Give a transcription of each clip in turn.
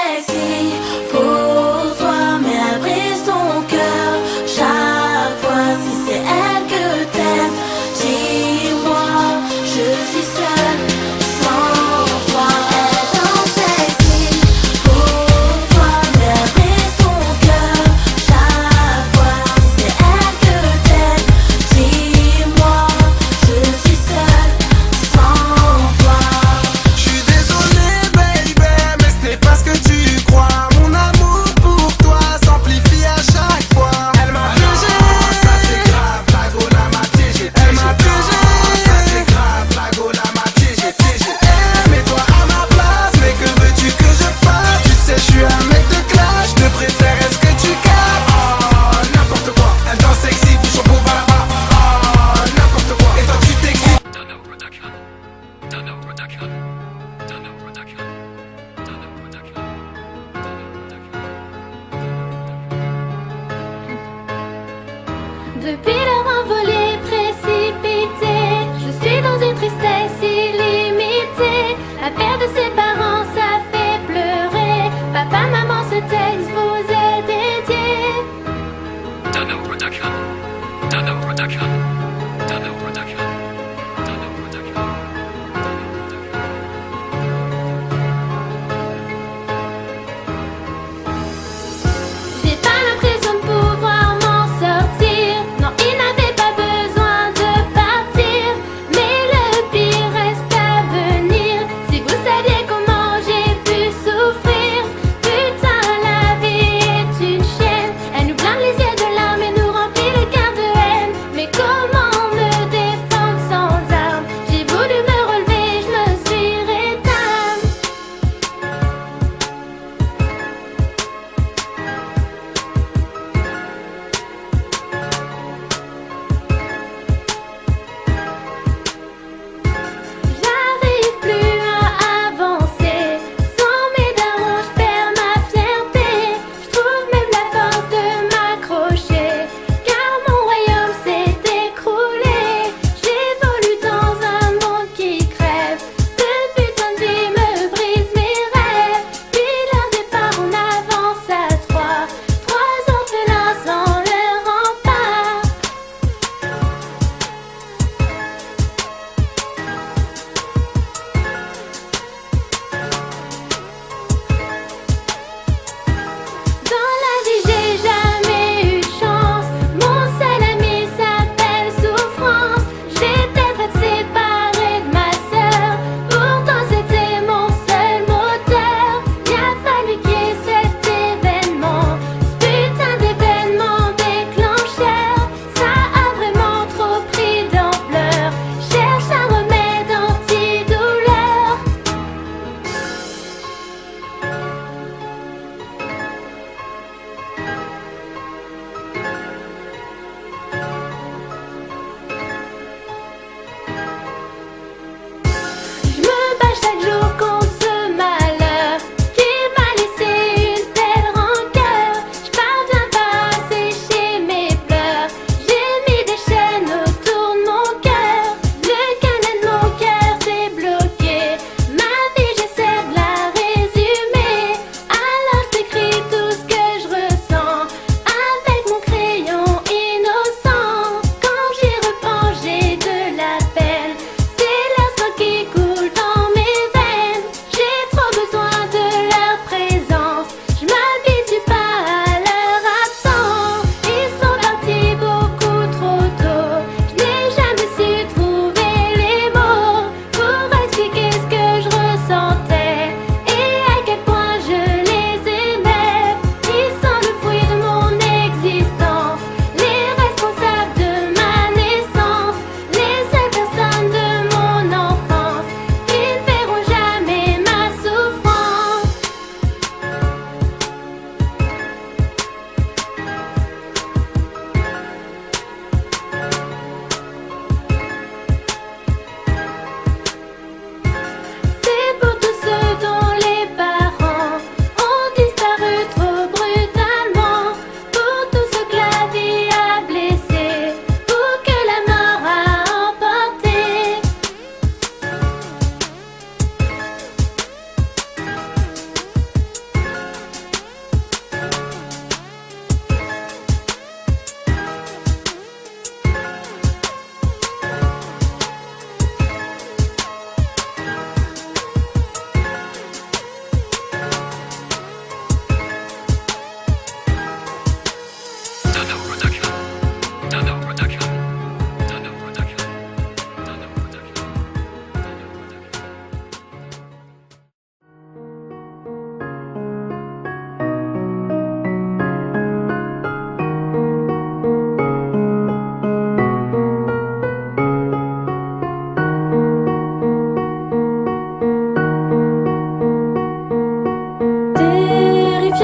sexy pour toi, mais elle brise ton cœur chaque fois. Si c'est elle que t'aimes, dis-moi, je suis seule sans toi. Elle danse sexy pour toi, mais elle brise ton cœur chaque fois. Si c'est elle que t'aimes, dis-moi, je suis seule sans toi. Je suis désolé baby, mais ce n'est pas ce que tu crois. Mon amour pour toi s'amplifie à chaque fois. Elle m'a piégé, ça c'est grave, la Gola m'a piégé. Elle m'a piégé, ça c'est grave, la Gola m'a piégé. Mets-toi à ma place, mais que veux-tu que je fasse? Tu sais je suis un mec de clash, je te préfère, est-ce que tu captes? Oh n'importe quoi, elle danse sexy, bouche au beau là-bas. Oh n'importe quoi, et toi tu t'excites. Dono Production. Dono Production. Dono Production. Dono Production. Dono Production. Depuis leur envolée précipitée, je suis dans une tristesse illimitée. La perte de ses parents, ça fait pleurer. Papa, maman, ce texte vous est dédié. Dono Production. Dono Production. Dono Production. Dono Production. Dono Production. J'ai pas l'impression de pouvoir m'en sortir. Non, il n'avait pas besoin de partir. Mais le pire reste à venir. Si vous saviez comment j'ai pu souffrir. Putain, la vie est une chaîne. Elle nous blinde les yeux de larmes et nous remplit le cœur de haine. Mais comment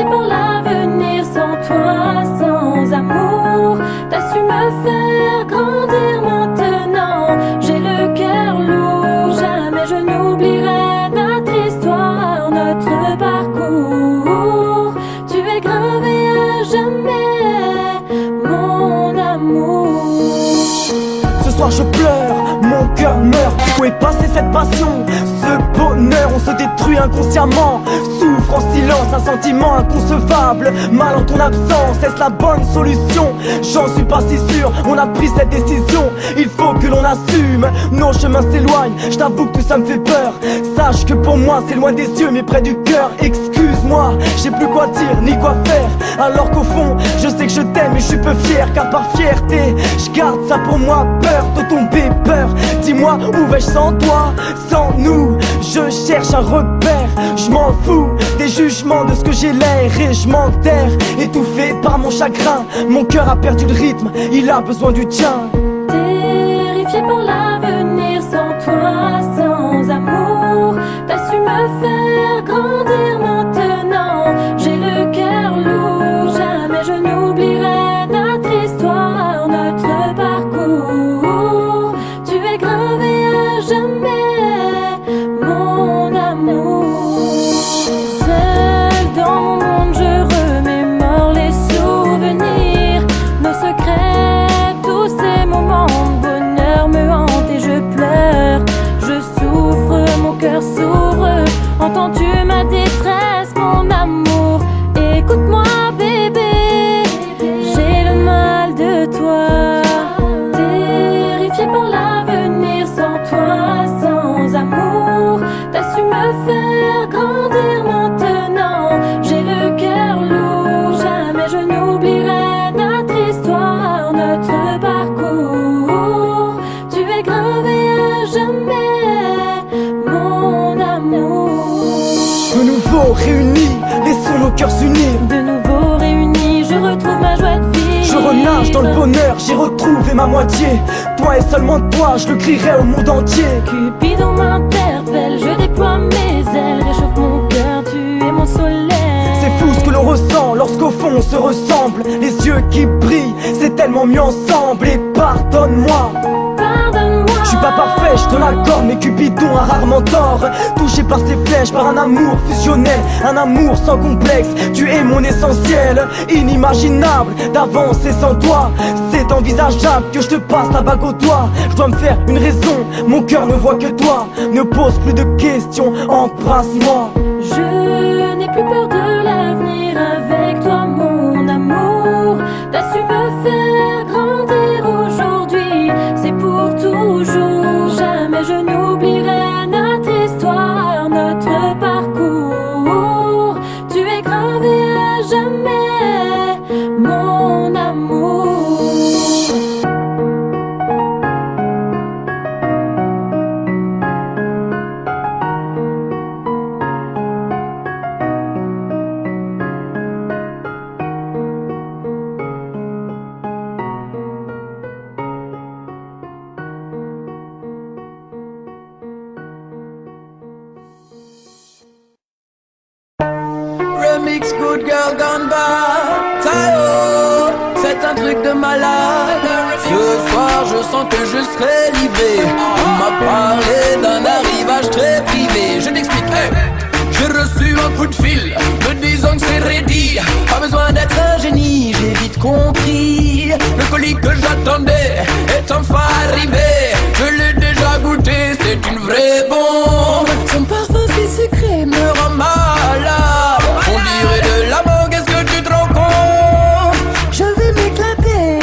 terrifiée par l'avenir. Sans toi, sans amour, t'as su me faire grandir maintenant. J'ai le cœur lourd, jamais je n'oublierai notre histoire, notre parcours. Tu es gravé à jamais, mon amour. Ce soir je pleure, mon cœur meurt. Où est passée cette passion, ce bonheur? On se détruit inconsciemment, souffre en silence, un sentiment inconcevable. Mal en ton absence, est-ce la bonne solution? J'en suis pas si sûr, on a pris cette décision. Il faut que l'on assume, nos chemins s'éloignent. Je t'avoue que tout ça me fait peur. Sache que pour moi c'est loin des yeux mais près du cœur. Excuse-moi, j'ai plus quoi dire ni quoi faire. Alors qu'au fond, je sais que je t'aime et je suis peu fier. Car par fierté, je garde ça pour moi. Peur de tomber, peur. Dis-moi où vais-je sans toi, sans nous? Je cherche un repère, je m'en fous des jugements de ce que j'ai l'air. Et je m'enterre, étouffé par mon chagrin. Mon cœur a perdu le rythme, il a besoin du tien. Terrifiée par l'avenir, sans toi, sans amour, t'as su me faire grandir maintenant. J'ai le cœur lourd, jamais je n'oublierai notre histoire, notre parcours. Tu es gravé à jamais, mon amour. Seul dans mon monde, je remémore les souvenirs, nos secrets, tous ces moments de bonheur me hantent et je pleure. Je souffre, mon cœur s'ouvre. Entends-tu ma détresse, mon amour? Écoute-moi, bébé, j'ai le mal de toi. Terrifiée par l'avenir, sans toi, sans amour, t'as su me faire grandir maintenant. J'ai le cœur lourd, jamais je n'oublierai notre histoire, notre parcours. Tu es gravé à jamais, mon amour. De nouveau réunis, laissons nos cœurs s'unir. De nouveau réunis, je retrouve ma joie de vivre. Je renage dans le bonheur, j'ai retrouvé ma moitié. Toi et seulement toi, je le crierai au monde entier. Cupidon m'interpelle, je déploie mes ailes, réchauffe mon cœur, tu es mon soleil. C'est fou ce que l'on ressent lorsqu'au fond on se ressemble. Les yeux qui brillent, c'est tellement mieux ensemble. Et pardonne-moi, Pardonne-moi. je suis pas parfait, je te l'accorde, mais Cupidon a rarement tort. Touché par ses flèches, par un amour fusionnel, un amour sans complexe. Tu es mon essentiel, inimaginable d'avancer sans toi. C'est envisageable que je te passe la bague au doigt. Je dois me faire une raison, mon cœur ne voit que toi. Ne pose plus de questions, embrasse-moi. Je n'ai plus peur de l'avenir avec toi, mon amour. T'as su me faire grandir aujourd'hui, c'est pour toujours. Jamais je n'oublierai notre histoire, notre parcours. Tu es gravé à jamais, mon amour. Remix Good Girl Gone Bad. Tayo, c'est un truc de malade. Ce soir je sens que je serai livré. On m'a parlé d'un arrivage très privé. Je t'explique, j'ai reçu un coup de fil me disant que c'est ready. Pas besoin d'être un génie, j'ai vite compris. Le colis que j'attendais est enfin arrivé. Je l'ai déjà goûté, c'est une vraie bombe. Son parfum si sucré me rend malade. On dirait de la mangue, est-ce que tu te rends compte? Je vais m'éclater,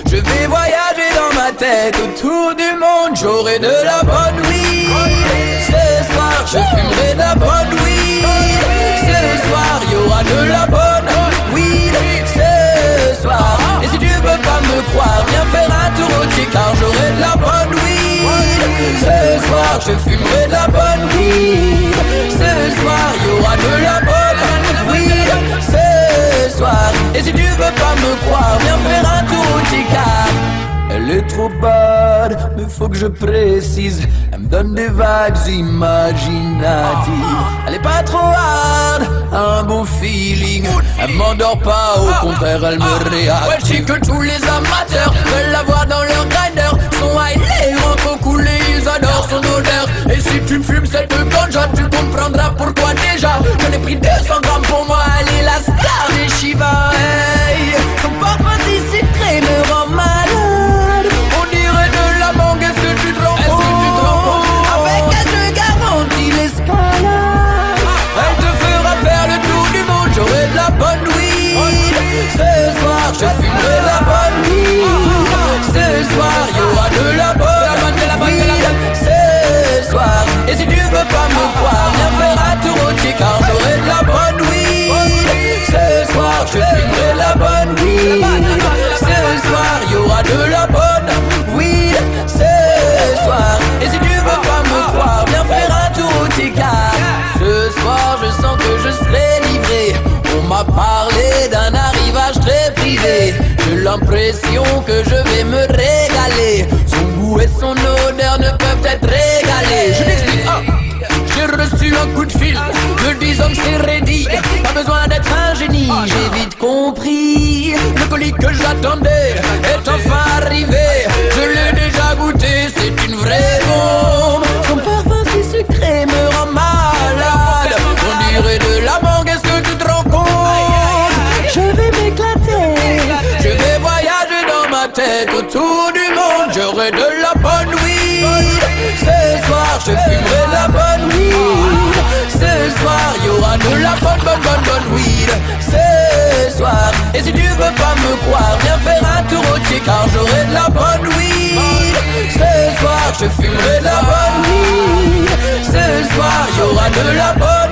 je vais voyager dans ma tête autour du monde. J'aurai de la bonne weed. Ce soir je fumerai de la bonne weed. Ce soir y'aura de la bonne weed. Ce soir, et si tu veux pas me croire, viens faire un tour au Tchèque, car j'aurai de la bonne weed. Ce soir je fumerai de la bonne weed. Ce soir y'aura de la bonne weed. Ce soir, et si tu veux pas me croire, viens faire un tour au Tchèque. Elle est trop bad, mais faut que je précise. Elle me donne des vibes imaginatives. Elle est pas trop hard, un bon feeling. Elle m'endort pas, au contraire elle me réactive. Ouais, je sais que tous les amateurs veulent la voir dans leur grinder. Son high, les rentrent coulés, ils adorent son odeur. Et si tu fumes cette ganja, tu comprendras pourquoi déjà. J'en ai pris 200 grammes pour moi, elle est la star des Shiva. Hey, son parfum si sucré me rend malade. On dirait de la mangue, est-ce que tu te rends compte? Avec elle je garantis l'escalade. Elle te fera faire le tour du monde, j'aurai de la bonne weed. Ce soir je fumerai de la bonne weed. Ce soir y'aura de la bonne weed. Ce soir, et si tu veux pas me croire, viens faire un tour au tic, car j'aurai de la bonne weed. Ce soir je fumerai de la bonne weed. Ce soir y'aura de la bonne weed. Ce soir, et si tu veux pas me croire, viens faire un tour au tic, car ce soir je sens que je serai livré. On m'a parlé d'un arrivage très privé. J'ai l'impression que je vais me régaler. Son goût et son odeur ne peuvent être régalés. Je m'explique, j'ai reçu un coup de fil me disant que c'est ready. Pas besoin d'être un génie, j'ai vite compris. Le colis que j'attendais est enfin arrivé. Je l'ai déjà goûté, c'est une vraie bombe. Son parfum si sucré me rend malade. On dirait de la mangue, est-ce que tu te rends compte? Je vais m'éclater, je vais voyager dans ma tête autour du monde. J'aurai de la bonne weed. Ce soir je fumerai de la bonne weed. Ce soir y'aura de la bonne weed. Ce soir, et si tu veux pas me croire, viens faire un tour au tic, car j'aurai de la bonne weed. Ce soir je fumerai de la bonne weed. Ce soir y'aura de la bonne